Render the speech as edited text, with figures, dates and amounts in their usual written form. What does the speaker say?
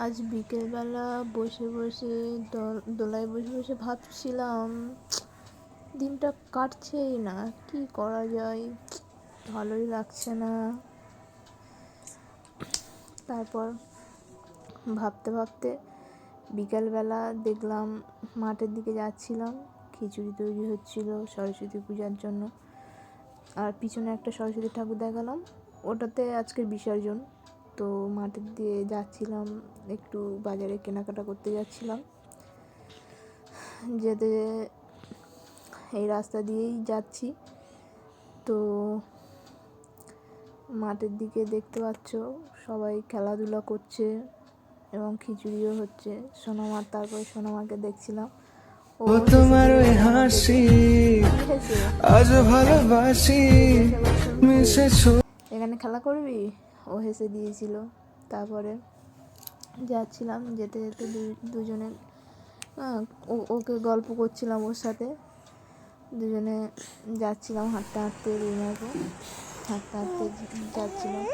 আজ বিকেলবেলা বসে বসে দোলায় বসে বসে ভাবছিলাম দিনটা কাটছেই না, কি করা যায়, ভালোই লাগছে না। তারপর ভাবতে ভাবতে বিকেলবেলা দেখলাম মাঠের দিকে যাচ্ছিলাম, খিচুড়ি তৈরি হচ্ছিল সরস্বতী পূজার জন্য। আর পিছনে একটা সরস্বতী ঠাকুর দেখালাম, ওটাতে আজকের বিসর্জন। তো মাঠের দিয়ে যাচ্ছিলাম, একটু বাজারে কেনাকাটা করতে যাচ্ছিলাম। যেতে এই রাস্তা দিয়েই যাচ্ছি, তো মাঠের দিকে দেখতে পাচ্ছ সবাই খেলাধুলা করছে এবং খিচুড়িও হচ্ছে। সোনামার, তারপরে সোনামাকে দেখছিলাম, ও তোমার ওই হাসি আজ ভালোবাসি এখানে খেলা করবি, ও হেসে দিয়েছিল। তারপরে যাচ্ছিলাম, যেতে যেতে দুজনে ওকে গল্প করছিলাম, ওর সাথে দুজনে যাচ্ছিলাম হাঁটতে হাঁটতে, হাঁটতে হাঁটতে যাচ্ছিলাম।